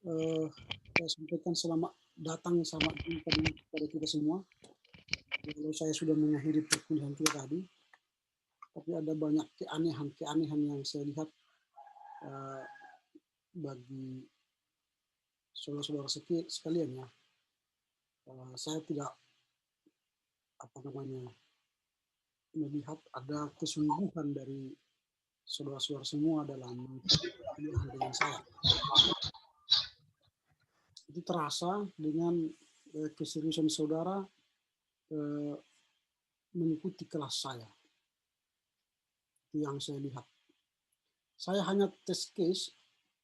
eh, saya sampaikan selamat datang, selamat jumpa kepada kita semua. Kalau saya sudah mengakhiri perkuliahan kita tadi, tapi ada banyak keanehan yang saya lihat eh, bagi saudara-saudara sekalian ya. Saya tidak apa namanya melihat ada kesungguhan dari saudara-saudara semua dalam kuliah dengan saya. Itu terasa dengan keseriusan saudara eh, mengikuti kelas saya. Itu yang saya lihat. Saya hanya test case,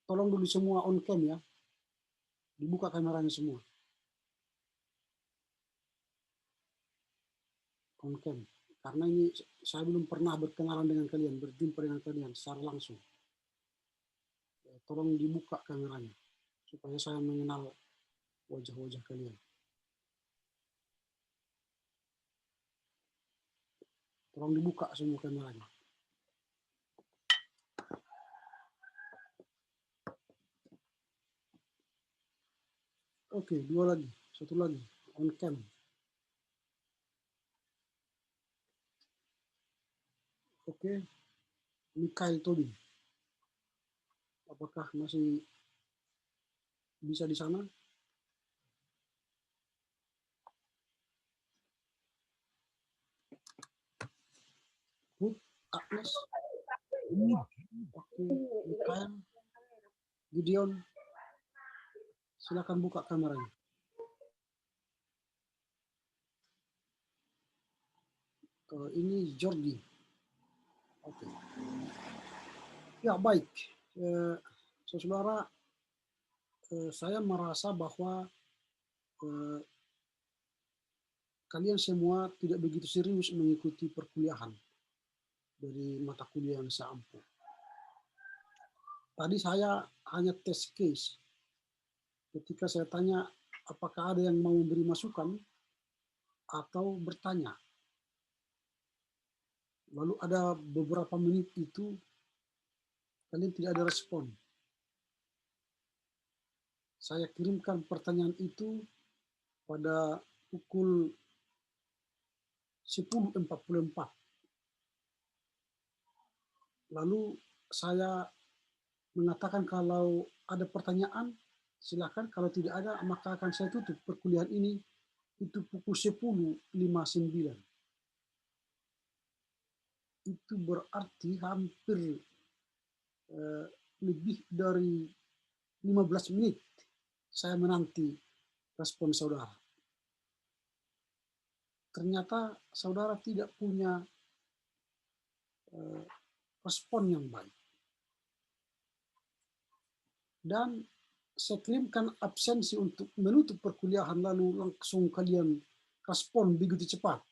tolong dulu semua on cam ya, dibuka kameranya semua, on cam. Karena ini saya belum pernah berkenalan dengan kalian, berjumpa dengan kalian secara langsung. Tolong dibuka kameranya, supaya saya mengenal wajah-wajah kalian. Tolong dibuka semua kameranya. Oke, dua lagi, satu lagi, on cam. Oke, Mikael Tobing. Apakah masih bisa di sana? Ruth, Agnes, oke, Mikael, Gideon, silakan buka kameranya. Ini Jordi. Oke. Ya baik, saudara, saya merasa bahwa eh, kalian semua tidak begitu serius mengikuti perkuliahan dari mata kuliah yang saya ampuh. Tadi saya hanya test case. Ketika saya tanya apakah ada yang mau memberi masukan atau bertanya. Lalu ada beberapa menit itu kalian tidak ada respon. Saya kirimkan pertanyaan itu pada pukul 10.44. Lalu saya mengatakan kalau ada pertanyaan, silakan. Kalau tidak ada, maka akan saya tutup perkuliahan ini itu pukul 10.59. Itu berarti hampir lebih dari 15 menit saya menanti respon saudara. Ternyata saudara tidak punya respon yang baik. Dan saya kirimkan absensi untuk menutup perkuliahan, lalu langsung kalian respon begitu cepat.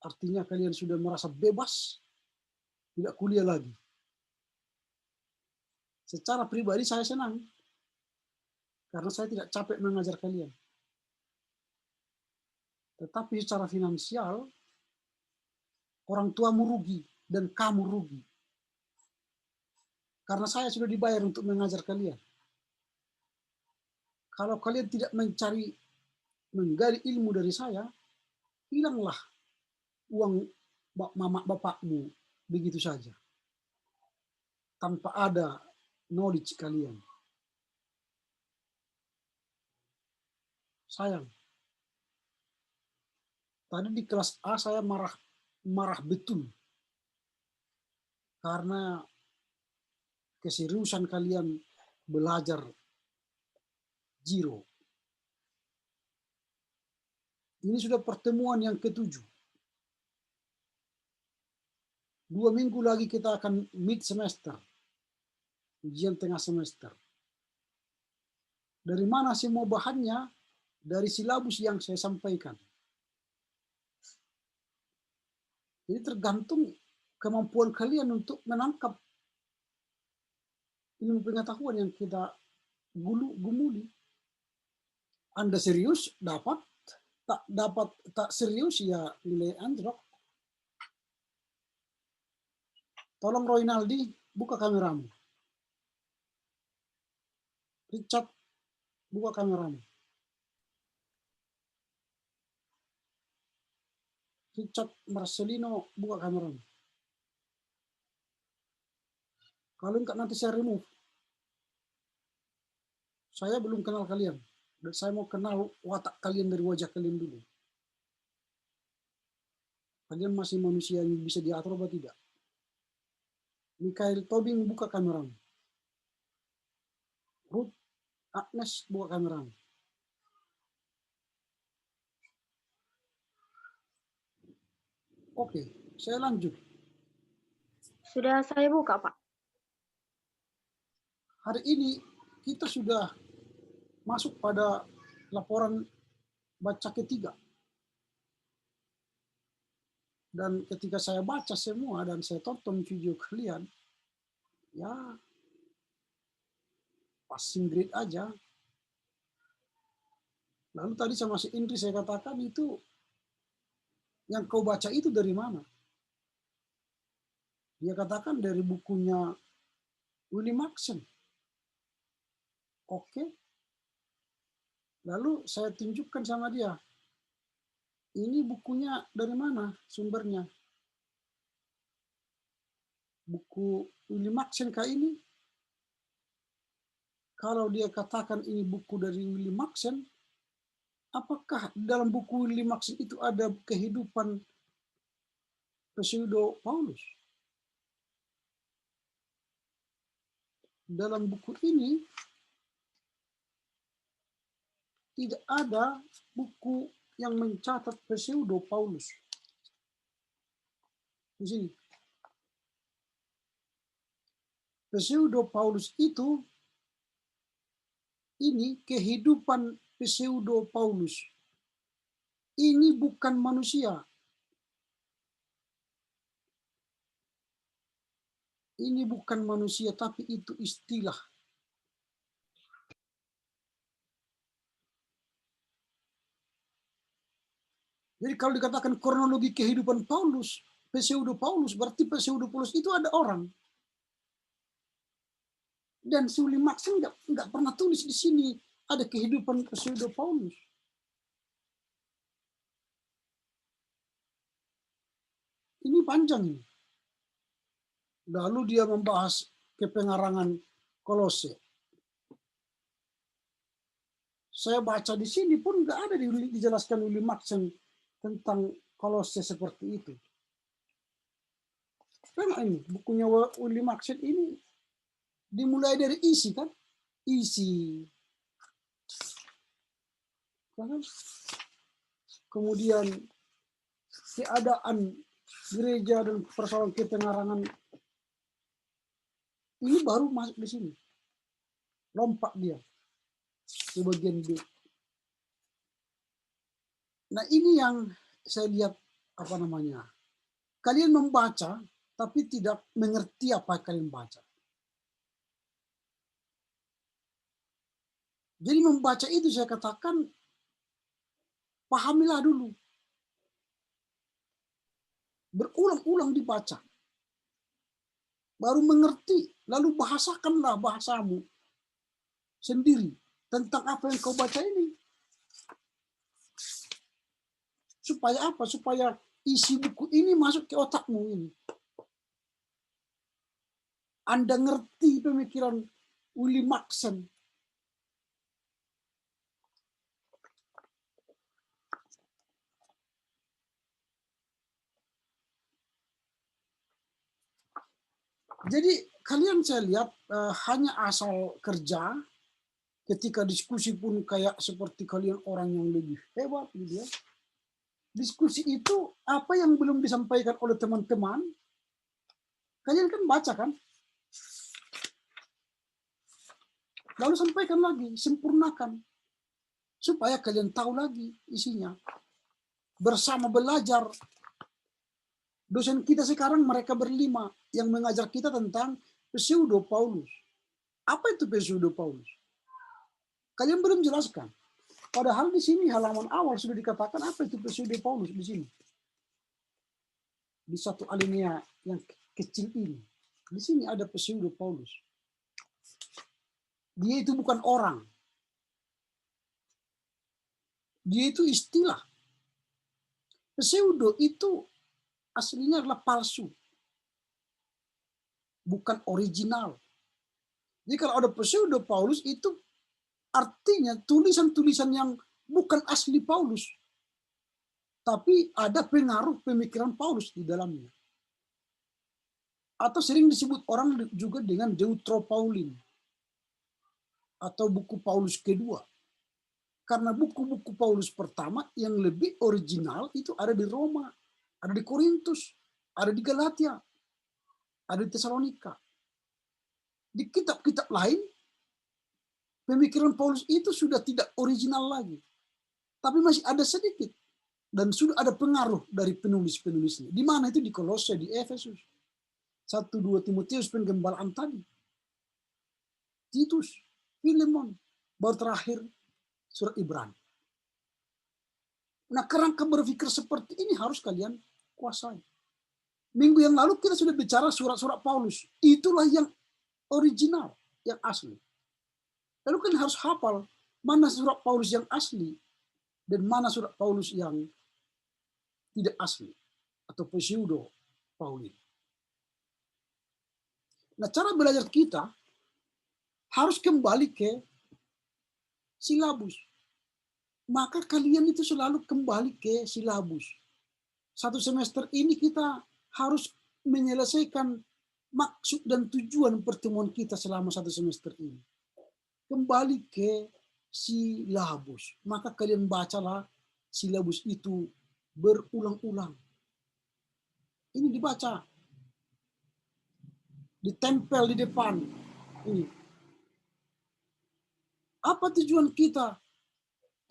Artinya kalian sudah merasa bebas, tidak kuliah lagi. Secara pribadi saya senang, karena saya tidak capek mengajar kalian. Tetapi secara finansial, orang tuamu rugi dan kamu rugi. Karena saya sudah dibayar untuk mengajar kalian. Kalau kalian tidak menggali ilmu dari saya, hilanglah uang mama bapakmu begitu saja. Tanpa ada knowledge kalian. Sayang. Tadi di kelas A saya marah betul. Karena keseriusan kalian belajar zero. Ini sudah pertemuan yang ke-7. 2 minggu lagi kita akan mid semester. Ujian tengah semester. Dari mana semua bahannya? Dari silabus yang saya sampaikan. Jadi tergantung kemampuan kalian untuk menangkap ilmu pengetahuan yang kita gumuli. Anda serius, dapat. Tak serius, ya nilai anjlok. Tolong Roynaldi, buka kameramu. Richard, Buka kameramu. Richard Marcelino, buka kameramu. Kalau enggak nanti saya remove. Saya belum kenal kalian. Dan saya mau kenal watak kalian dari wajah kalian dulu. Kalian masih manusia yang bisa diatur atau tidak? Mikael Tobing, buka kameramu. Ruth Agnes, buka kameramu. Oke, saya lanjut. Sudah saya buka, Pak. Hari ini kita sudah masuk pada laporan baca ketiga. Dan ketika saya baca semua dan saya tonton video kalian, ya passing grade aja. Lalu tadi sama si Indri saya katakan itu, yang kau baca itu dari mana? Dia katakan dari bukunya Willie Maxon. Oke. Lalu saya tunjukkan sama dia, ini bukunya dari mana sumbernya? Buku Willie Maxon kah ini? Kalau dia katakan ini buku dari Willie Maxon, apakah dalam buku Willie Maxon itu ada kehidupan pseudo Paulus? Dalam buku ini tidak ada buku yang mencatat pseudo Paulus. Di sini. Pseudo Paulus itu, ini kehidupan pseudo Paulus. Ini bukan manusia. Ini bukan manusia, tapi itu istilah. Jadi kalau dikatakan kronologi kehidupan Paulus, pseudo Paulus, berarti pseudo Paulus itu ada orang. Dan Willie Maxon nggak pernah tulis di sini ada kehidupan pseudo Paulus. Ini panjang ini. Lalu dia membahas kepengarangan Kolose. Saya baca di sini pun nggak ada dijelaskan Willie Maxon tentang Kolose seperti itu. Karena ini bukunya Willie Maxon ini dimulai dari isi kan, isi. Kemudian keadaan gereja dan persoalan kepengarangan ini baru masuk di sini. Lompat dia ke bagian B. Nah ini yang saya lihat apa namanya. Kalian membaca tapi tidak mengerti apa yang kalian baca. Jadi membaca itu saya katakan pahamilah dulu. Berulang-ulang dibaca. Baru mengerti, lalu bahasakanlah bahasamu sendiri tentang apa yang kau baca ini. Supaya apa? Supaya isi buku ini masuk ke otakmu ini. Anda ngerti pemikiran Willie Maxon. Jadi kalian saya lihat hanya asal kerja, ketika diskusi pun kayak seperti kalian orang yang lebih hebat gitu ya. Diskusi itu apa yang belum disampaikan oleh teman-teman, kalian kan baca kan? Lalu sampaikan lagi, sempurnakan. Supaya kalian tahu lagi isinya. Bersama belajar. Dosen kita sekarang mereka berlima yang mengajar kita tentang pseudo Paulus. Apa itu pseudo Paulus? Kalian belum jelaskan. Padahal di sini halaman awal sudah dikatakan apa itu pseudo Paulus di sini. Di satu alinea yang kecil ini. Di sini ada pseudo Paulus. Dia itu bukan orang. Dia itu istilah. Pseudo itu aslinya adalah palsu, bukan original. Jadi kalau ada pseudo Paulus itu artinya tulisan-tulisan yang bukan asli Paulus, tapi ada pengaruh pemikiran Paulus di dalamnya. Atau sering disebut orang juga dengan Deuteropaulin atau buku Paulus kedua. Karena buku-buku Paulus pertama yang lebih original itu ada di Roma, ada di Korintus, ada di Galatia, ada di Tesalonika. Di kitab-kitab lain, pemikiran Paulus itu sudah tidak original lagi. Tapi masih ada sedikit. Dan sudah ada pengaruh dari penulis-penulisnya. Di mana itu? Di Kolose, di Efesus. 1-2 Timotius penggembalaan tadi. Titus, Filemon, baru terakhir surat Ibrani. Nah, kerangka berpikir seperti ini harus kalian kuasai. Minggu yang lalu kita sudah bicara surat-surat Paulus. Itulah yang original, yang asli. Lalu kalian harus hafal mana surat Paulus yang asli dan mana surat Paulus yang tidak asli atau pseudo Paulin. Nah, cara belajar kita harus kembali ke silabus. Maka kalian itu selalu kembali ke silabus. Satu semester ini kita harus menyelesaikan maksud dan tujuan pertemuan kita selama satu semester ini. Kembali ke silabus. Maka kalian bacalah silabus itu berulang-ulang. Ini dibaca. Ditempel di depan. Ini. Apa tujuan kita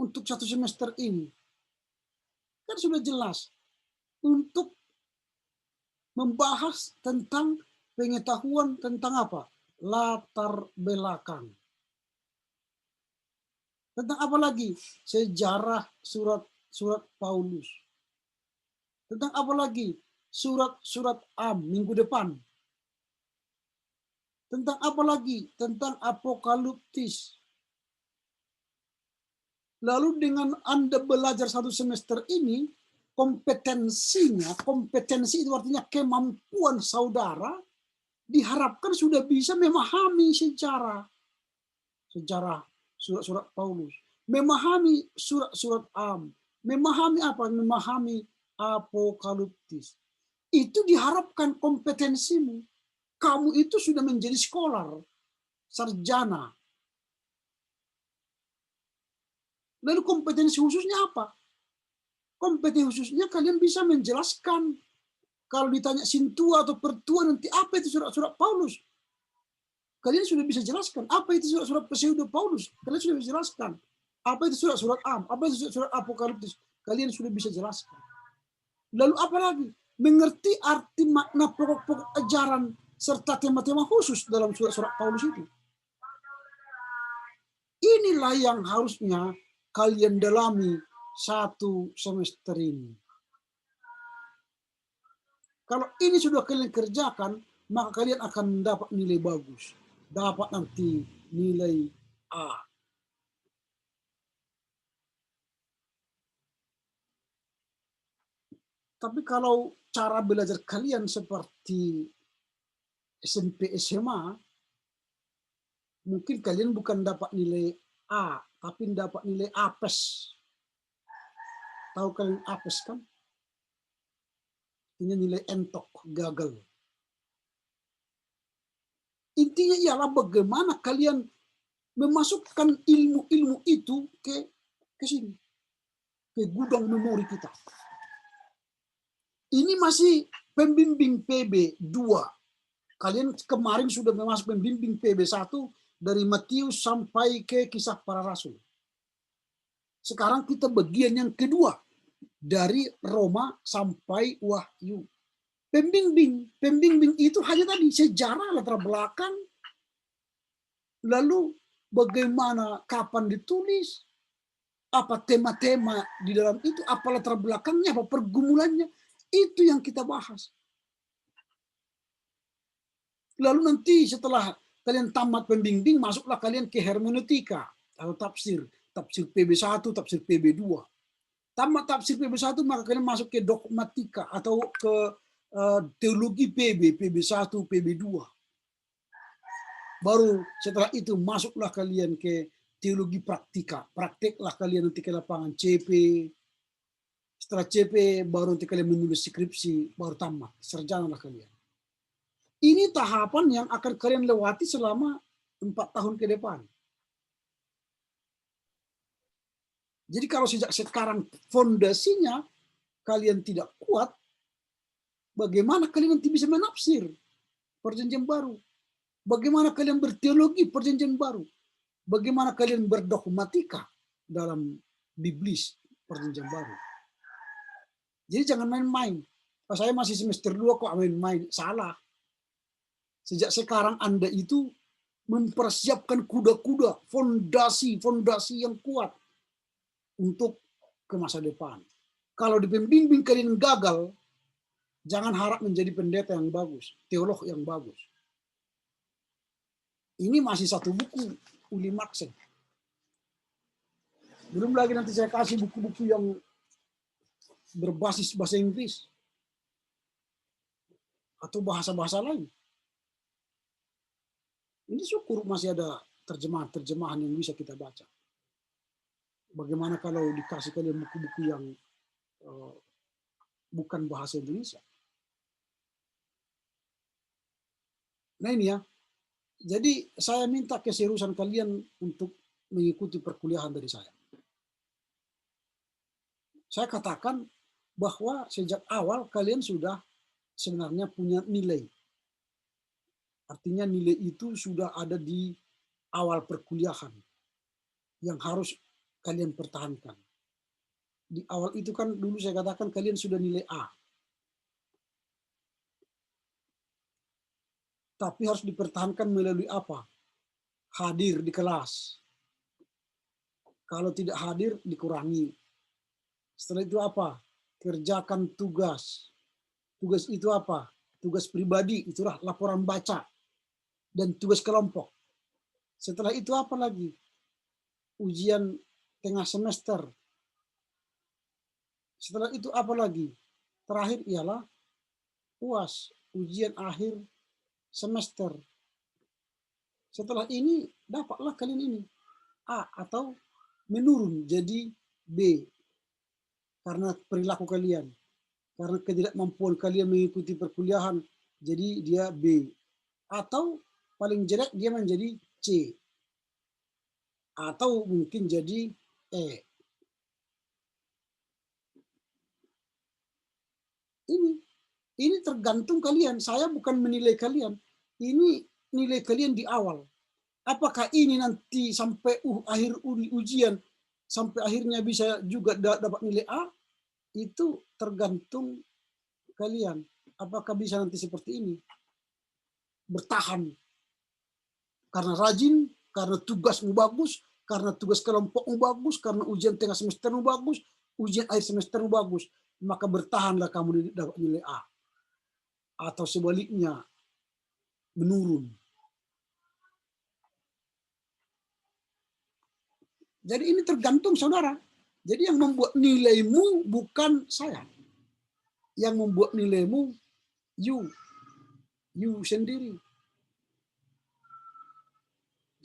untuk satu semester ini? Kan sudah jelas. Untuk membahas tentang pengetahuan tentang apa? Latar belakang. Tentang apa lagi? Sejarah surat-surat Paulus. Tentang apa lagi? Surat-surat minggu depan. Tentang apa lagi? Tentang apokaliptis. Lalu dengan Anda belajar satu semester ini, kompetensi itu artinya kemampuan saudara, diharapkan sudah bisa memahami sejarah surat-surat Paulus, memahami surat-surat memahami apa? Memahami apokaliptis. Itu diharapkan kompetensimu. Kamu itu sudah menjadi scholar, sarjana. Lalu kompetensi khususnya apa? Kompetensi khususnya kalian bisa menjelaskan. Kalau ditanya sintua atau pertua nanti apa itu surat-surat Paulus? Kalian sudah bisa jelaskan. Apa itu surat-surat pseudo Paulus? Kalian sudah bisa jelaskan. Apa itu surat-surat apa itu surat apokaliptis? Kalian sudah bisa jelaskan. Lalu apa lagi? Mengerti arti makna pokok-pokok ajaran serta tema-tema khusus dalam surat-surat Paulus itu. Inilah yang harusnya kalian dalami satu semester ini. Kalau ini sudah kalian kerjakan, maka kalian akan mendapat nilai bagus. Dapat nanti nilai A. Tapi kalau cara belajar kalian seperti SMP, SMA, mungkin kalian bukan dapat nilai A, tapi dapat nilai apes. Tahu kalian apes kan? Ini nilai entok, gagal. Intinya ialah bagaimana kalian memasukkan ilmu-ilmu itu ke sini, ke gudang memori kita. Ini masih pembimbing PB 2. Kalian kemarin sudah masuk pembimbing PB 1 dari Matius sampai ke Kisah Para Rasul. Sekarang kita bagian yang kedua, dari Roma sampai Wahyu. Pembimbing itu hanya tadi sejarah, latar belakang, lalu bagaimana, kapan ditulis, apa tema-tema di dalam itu, apa latar belakangnya, apa pergumulannya, itu yang kita bahas. Lalu nanti setelah kalian tamat pembimbing, masuklah kalian ke hermeneutika atau tafsir. tafsir PB1, tafsir PB2. Tamat tafsir PB1 maka kalian masuk ke dogmatika atau ke teologi PB1, PB2. Baru setelah itu masuklah kalian ke teologi praktika. Prakteklah kalian nanti ke lapangan CP. Setelah CP baru nanti kalian menulis skripsi, baru tamat. Sarjanalah kalian. Ini tahapan yang akan kalian lewati selama 4 tahun ke depan. Jadi kalau sejak sekarang fondasinya kalian tidak kuat, bagaimana kalian nanti bisa menafsir perjanjian baru? Bagaimana kalian berteologi perjanjian baru? Bagaimana kalian berdogmatika dalam biblis perjanjian baru? Jadi jangan main-main. Oh, saya masih semester 2 kok main-main. Salah. Sejak sekarang Anda itu mempersiapkan kuda-kuda, fondasi yang kuat untuk ke masa depan. Kalau di pembimbing kalian gagal, jangan harap menjadi pendeta yang bagus, teolog yang bagus. Ini masih satu buku, Uli Maxen. Belum lagi nanti saya kasih buku-buku yang berbasis bahasa Inggris atau bahasa-bahasa lain. Ini syukur masih ada terjemahan-terjemahan yang bisa kita baca. Bagaimana kalau dikasih kalian buku-buku yang bukan bahasa Indonesia? Nah ini ya. Jadi saya minta keseriusan kalian untuk mengikuti perkuliahan dari saya. Saya katakan bahwa sejak awal kalian sudah sebenarnya punya nilai. Artinya nilai itu sudah ada di awal perkuliahan yang harus kalian pertahankan. Di awal itu kan dulu saya katakan kalian sudah nilai A. Tapi harus dipertahankan melalui apa? Hadir di kelas. Kalau tidak hadir, dikurangi. Setelah itu apa? Kerjakan tugas. Tugas itu apa? Tugas pribadi, itulah laporan baca. Dan tugas kelompok. Setelah itu apa lagi? Ujian tengah semester. Setelah itu apa lagi? Terakhir ialah UAS, ujian akhir semester. Setelah ini dapatlah kalian ini A atau menurun jadi B karena perilaku kalian, karena ketidakmampuan kalian mengikuti perkuliahan, jadi dia B atau paling jelek dia menjadi C atau mungkin jadi E. Ini tergantung kalian. Saya bukan menilai kalian. Ini nilai kalian di awal. Apakah ini nanti sampai akhir ujian sampai akhirnya bisa juga dapat nilai A? Itu tergantung kalian. Apakah bisa nanti seperti ini? Bertahan. Karena rajin, karena tugasmu bagus, karena tugas kelompokmu bagus, karena ujian tengah semestermu bagus, ujian akhir semestermu bagus. Maka bertahanlah kamu dapat nilai A. Atau sebaliknya, menurun. Jadi ini tergantung saudara. Jadi yang membuat nilaimu bukan saya. Yang membuat nilaimu you sendiri.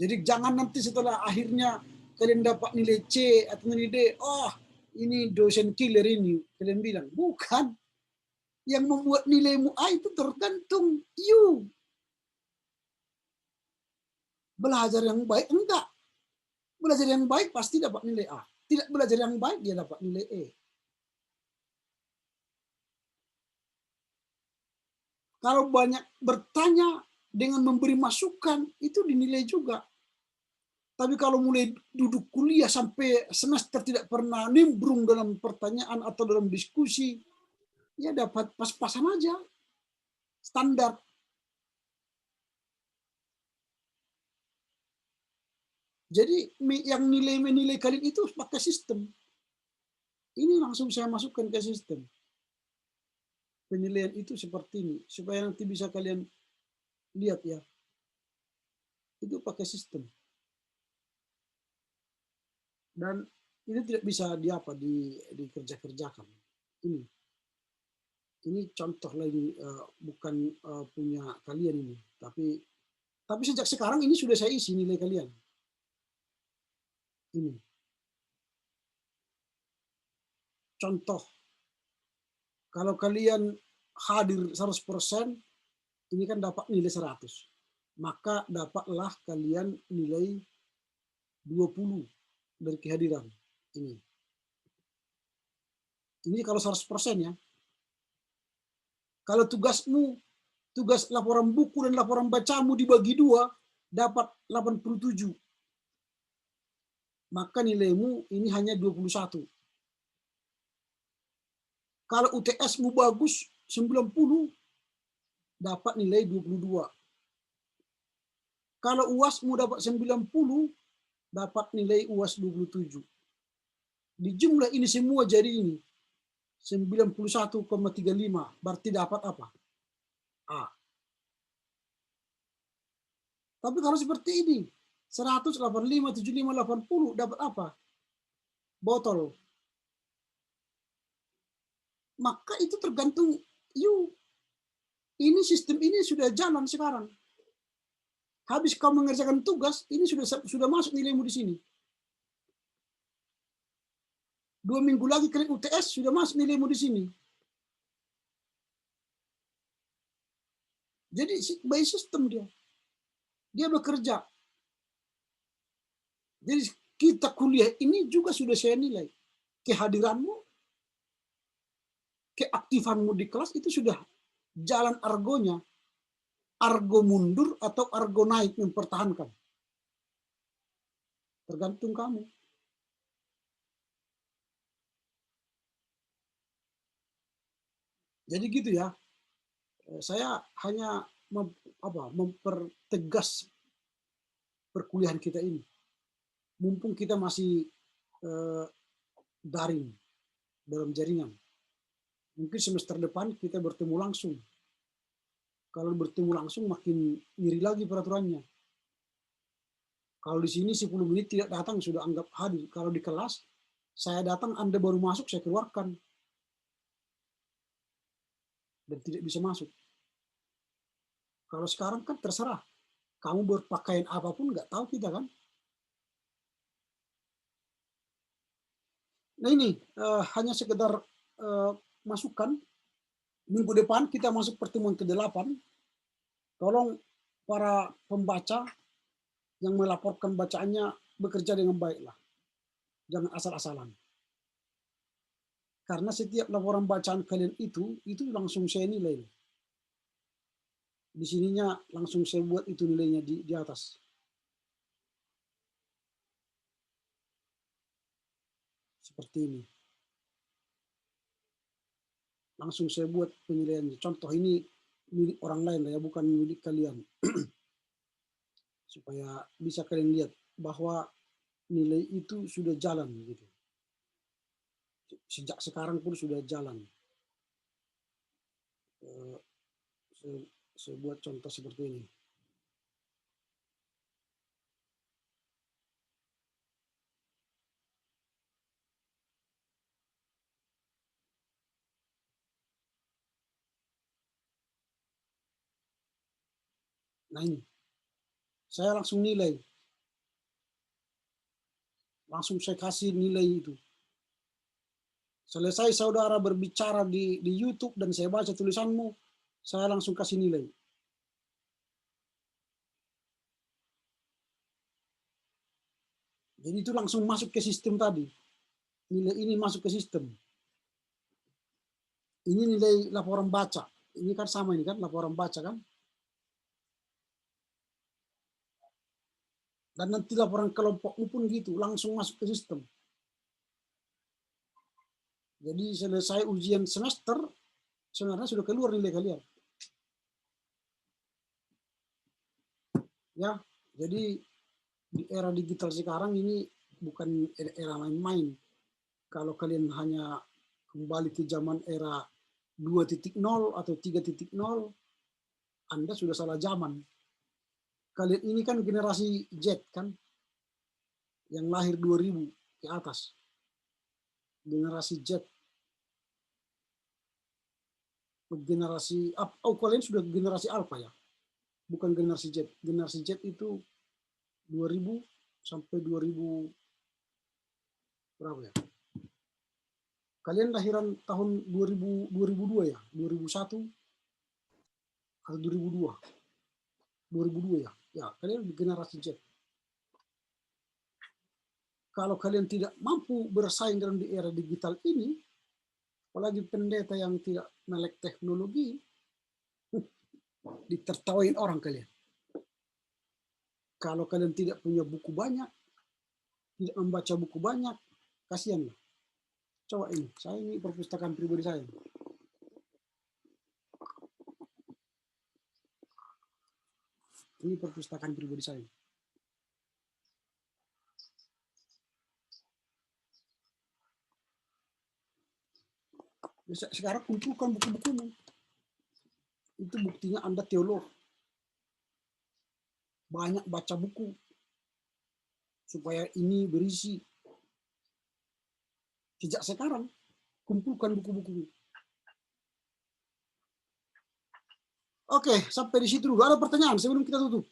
Jadi jangan nanti setelah akhirnya kalian dapat nilai C atau nilai D, oh ini dosen killer ini, kalian bilang. Bukan. Yang membuat nilaimu A itu tergantung you. Belajar yang baik enggak. Belajar yang baik pasti dapat nilai A. Tidak belajar yang baik dia dapat nilai E. Kalau banyak bertanya dengan memberi masukan, itu dinilai juga. Tapi kalau mulai duduk kuliah sampai semester tidak pernah nimbrung dalam pertanyaan atau dalam diskusi, ya dapat pas-pasan aja. Standar. Jadi yang menilai kalian itu pakai sistem. Ini langsung saya masukkan ke sistem. Penilaian itu seperti ini. Supaya nanti bisa kalian lihat ya. Itu pakai sistem. Dan ini tidak bisa dikerja-kerjakan. Ini contoh lagi, bukan punya kalian ini, tapi sejak sekarang ini sudah saya isi nilai kalian. Ini contoh, kalau kalian hadir 100%, ini kan dapat nilai 100. Maka dapatlah kalian nilai 20 dari kehadiran. Ini kalau 100% ya. Kalau tugas laporan buku dan laporan bacamu dibagi 2, dapat 87. Maka nilaimu ini hanya 21. Kalau UTS-mu bagus 90, dapat nilai 22. Kalau UAS-mu dapat 90, dapat nilai UAS 27. Di jumlah ini semua jadi ini 91,35, berarti dapat apa? A. Tapi kalau seperti ini 185, 75, 80 dapat apa? Botol. Maka itu tergantung you. Ini sistem ini sudah jalan sekarang. Habis kau mengerjakan tugas, ini sudah masuk nilaimu di sini. 2 minggu lagi kalian UTS, sudah masuk nilaimu di sini. Jadi by system dia bekerja. Jadi kita kuliah ini juga sudah saya nilai. Kehadiranmu, keaktifanmu di kelas itu sudah jalan argonya. Argo mundur atau argo naik mempertahankan. Tergantung kamu. Jadi gitu ya. Saya hanya mempertegas perkuliahan kita ini. Mumpung kita masih daring dalam jaringan. Mungkin semester depan kita bertemu langsung. Kalau bertemu langsung makin iri lagi peraturannya. Kalau di sini 10 menit tidak datang sudah anggap hadir. Kalau di kelas saya datang, Anda baru masuk, saya keluarkan. Dan tidak bisa masuk. Kalau sekarang kan terserah. Kamu berpakaian apapun nggak tahu kita kan. Nah ini hanya sekedar masukan. Minggu depan kita masuk pertemuan ke-8. Tolong para pembaca yang melaporkan bacaannya bekerja dengan baiklah. Jangan asal-asalan. Karena setiap laporan bacaan kalian itu langsung saya nilai. Di sininya langsung saya buat itu nilainya di atas. Seperti ini. Langsung saya buat penilaiannya. Contoh ini milik orang lain ya, bukan milik kalian. Supaya bisa kalian lihat bahwa nilai itu sudah jalan gitu. Sejak sekarang pun sudah jalan. Saya buat contoh seperti ini. Nah ini, saya langsung nilai. Langsung saya kasih nilai itu. Selesai saudara berbicara di YouTube dan saya baca tulisanmu, saya langsung kasih nilai. Jadi itu langsung masuk ke sistem tadi. Nilai ini masuk ke sistem. Ini nilai laporan baca. Ini kan sama ini kan, laporan baca kan. Dan nanti laporan kelompokmu pun gitu, langsung masuk ke sistem. Jadi selesai ujian semester, sebenarnya sudah keluar nilai kalian. Ya, jadi di era digital sekarang ini bukan era main-main. Kalau kalian hanya kembali ke zaman era 2.0 atau 3.0, Anda sudah salah zaman. Kalian ini kan generasi Z kan, yang lahir 2000. ke atas. Generasi Z. Generasi kalian sudah generasi alpha ya, bukan generasi Z. Generasi Z itu 2000 sampai 2000 berapa ya? Kalian lahiran tahun 2000 2002 ya, 2001 atau 2002? 2002 ya. Ya, kalian generasi Z. Kalau kalian tidak mampu bersaing dalam di era digital ini, apalagi pendeta yang tidak melek teknologi, ditertawain orang kalian. Kalau kalian tidak punya buku banyak, tidak membaca buku banyak, kasihan lah. Coba ini perpustakaan pribadi saya. Ini perpustakaan pribadi saya. Sekarang kumpulkan buku-bukumu. Itu buktinya Anda teolog. Banyak baca buku. Supaya ini berisi. Sejak sekarang, kumpulkan buku-buku. Oke, sampai di situ dulu. Ada pertanyaan sebelum kita tutup?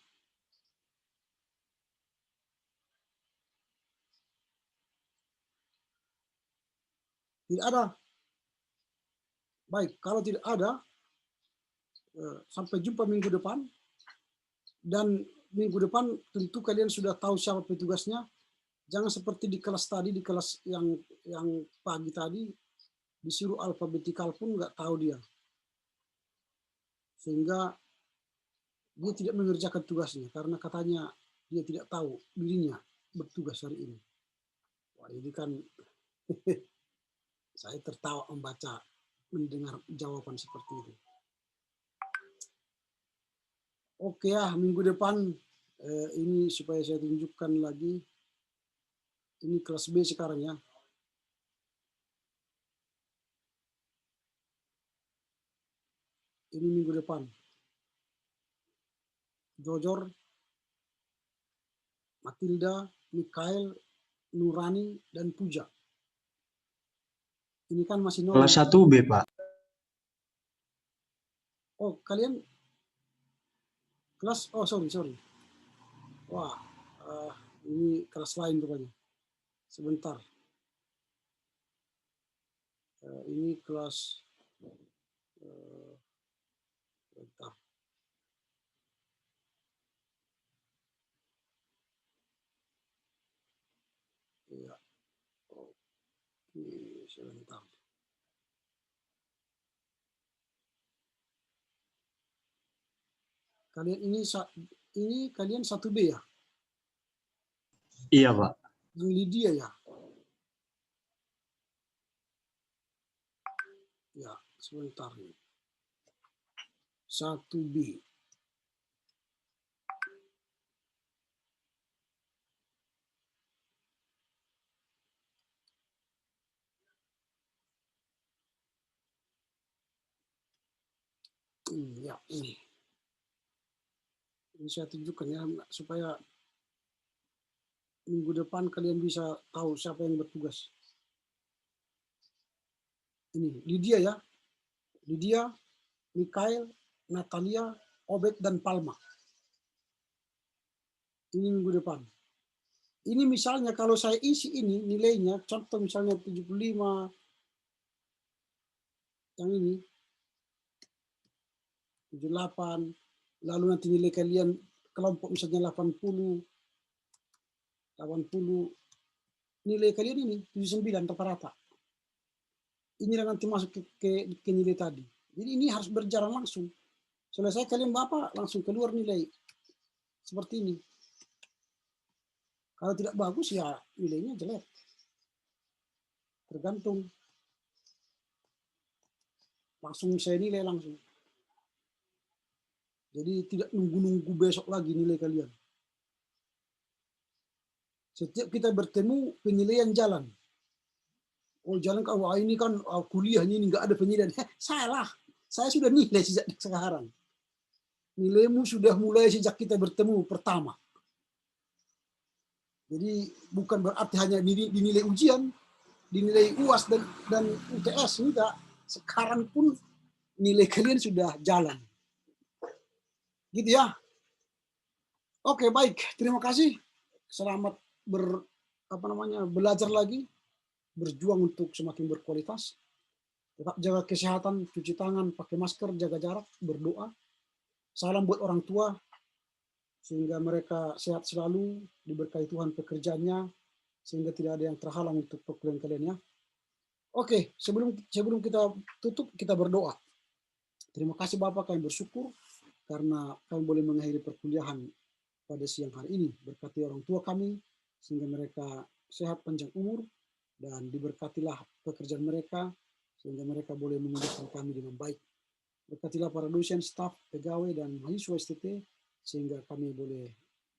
Tidak ada? Baik, kalau tidak ada, sampai jumpa minggu depan. Dan minggu depan tentu kalian sudah tahu siapa petugasnya. Jangan seperti di kelas tadi, di kelas yang pagi tadi, disuruh alfabetikal pun nggak tahu dia. Sehingga dia tidak mengerjakan tugasnya karena katanya dia tidak tahu dirinya bertugas hari ini. Wah, ini kan saya tertawa mendengar jawaban seperti itu. Oke ya, minggu depan ini supaya saya tunjukkan lagi. Ini kelas B sekarang ya. Ini minggu depan. Jojor, Matilda, Mikael, Nurani, dan Puja. Ini kan masih nol. Kelas 1B, Pak. Oh, kalian kelas, oh sorry. Wah, ini kelas lain rupanya. Sebentar. Ini kelas sebentar. Ya. Oke, sebentar. Kalian ini kalian 1B ya? Iya, Pak. Yang Lydia ya? Ya, sebentar nih. 1B. Ya, ini. Ini saya tunjukkan ya, supaya minggu depan kalian bisa tahu siapa yang bertugas. Ini, Lydia ya. Lydia, Mikael, Natalia, Obed, dan Palma. Ini minggu depan. Ini misalnya kalau saya isi ini nilainya, contoh misalnya 75, yang ini, 78, lalu nanti nilai kalian kelompok misalnya 80, nilai kalian ini 79 rata-rata. Inilah nanti masuk ke nilai tadi. Jadi ini harus berjalan langsung. Selesai kalian Bapak langsung keluar nilai. Seperti ini. Kalau tidak bagus ya nilainya jelek. Tergantung. Langsung saya nilai langsung. Jadi tidak nunggu-nunggu besok lagi nilai kalian. Setiap kita bertemu penilaian jalan. Oh jalan ini kan kuliahnya ini nggak ada penilaian. Salah. Saya sudah nilai sejak sekarang. Nilaimu sudah mulai sejak kita bertemu pertama. Jadi bukan berarti hanya dinilai ujian, dinilai UAS dan UTS, enggak. Sekarang pun nilai kalian sudah jalan. Gitu ya. Oke, baik. Terima kasih. Selamat belajar lagi, berjuang untuk semakin berkualitas. Tetap jaga kesehatan, cuci tangan, pakai masker, jaga jarak, berdoa. Salam buat orang tua, sehingga mereka sehat selalu, diberkahi Tuhan pekerjaannya, sehingga tidak ada yang terhalang untuk perkuliahan kalian ya. Oke, sebelum kita tutup, kita berdoa. Terima kasih Bapak, kami bersyukur karena kami boleh mengakhiri perkuliahan pada siang hari ini. Berkati orang tua kami, sehingga mereka sehat panjang umur, dan diberkatilah pekerjaan mereka, sehingga mereka boleh menunjukkan kami dengan baik. Berkatilah para dosen, staf, pegawai, dan mahasiswa STT, sehingga kami boleh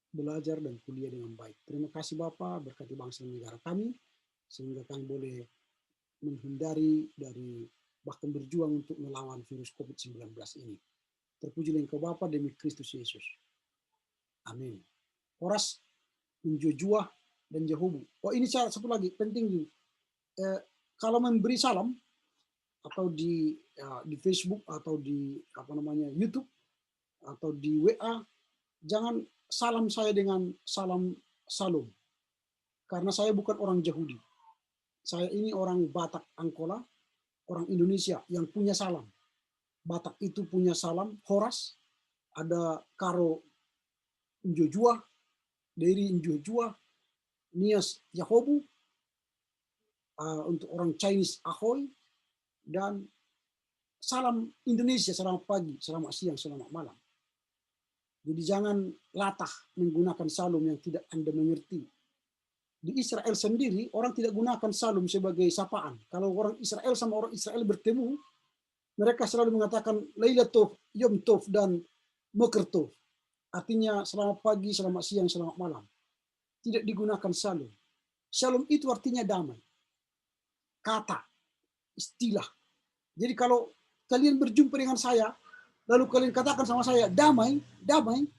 belajar dan kuliah dengan baik. Terima kasih Bapak, berkati bangsa dan negara kami, sehingga kami boleh menghindari dari bahkan berjuang untuk melawan virus COVID-19 ini. Terpujilah Engkau Bapa demi Kristus Yesus. Amin. Horas, Joshua, dan Jehobu. Oh, ini satu lagi penting. Kalau memberi salam atau di Facebook atau di YouTube atau di WA, jangan salam saya dengan salam Salom. Karena saya bukan orang Yahudi. Saya ini orang Batak Angkola, orang Indonesia yang punya salam. Batak itu punya salam Horas, ada Karo Njojua, Deri Njojua, Nias Yahobu, untuk orang Chinese Ahoy, dan salam Indonesia, selamat pagi, selamat siang, selamat malam. Jadi jangan latah menggunakan salam yang tidak Anda mengerti. Di Israel sendiri, orang tidak gunakan salam sebagai sapaan. Kalau orang Israel sama orang Israel bertemu, mereka selalu mengatakan Laila Tov, Yom Tov, dan Moker Tov. Artinya selamat pagi, selamat siang, selamat malam. Tidak digunakan salam. Shalom itu artinya damai. Kata, istilah. Jadi kalau kalian berjumpa dengan saya, lalu kalian katakan sama saya, damai, damai.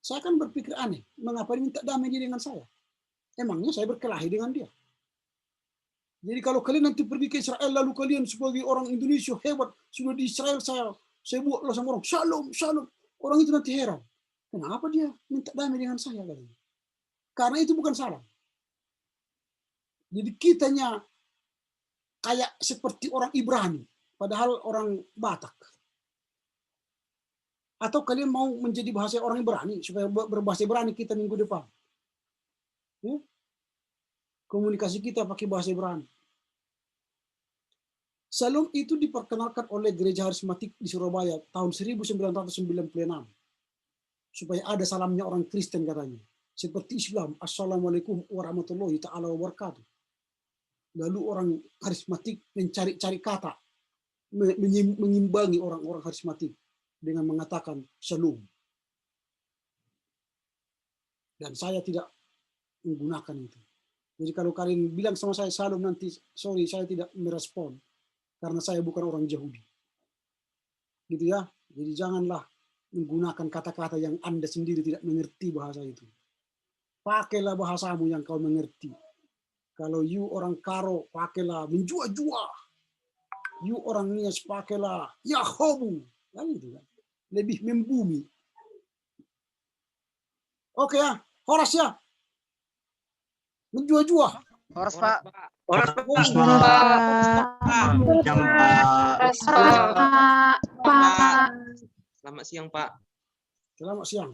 Saya akan berpikir aneh. Mengapa dia minta damai dengan saya? Emangnya saya berkelahi dengan dia? Jadi kalau kalian nanti pergi ke Israel, lalu kalian sebagai orang Indonesia hebat, sudah di Israel saya buatlah sama orang, shalom, shalom. Orang itu nanti heran. Kenapa dia minta damai dengan saya? Karena itu bukan salam. Jadi kitanya kayak seperti orang Ibrani, padahal orang Batak. Atau kalian mau menjadi bahasa orang Ibrani, supaya berbahasa Ibrani kita minggu depan. Ya? Komunikasi kita pakai bahasa Ibrani. Salam itu diperkenalkan oleh Gereja Harismatik di Surabaya tahun 1996. Supaya ada salamnya orang Kristen katanya. Seperti Islam, Assalamualaikum warahmatullahi ta'ala wabarakatuh. Lalu orang Harismatik mencari-cari kata, mengimbangi orang-orang Harismatik dengan mengatakan Shalom. Dan saya tidak menggunakan itu. Jadi kalau kalian bilang sama saya Shalom nanti, sorry, saya tidak merespon. Karena saya bukan orang Yahudi. Gitu ya. Jadi janganlah menggunakan kata-kata yang Anda sendiri tidak mengerti bahasa itu. Pakailah bahasamu yang kau mengerti. Kalau you orang Karo, pakailah menjua-jua. You orang Nias, pakailah Yahobu. Kan gitu kan. Lebih membumi. Oke ya. Horas ya. Menjua-jua. Horas Pak. Horas Pak. Horas Pak. Pak. Selamat siang Pak. Selamat siang.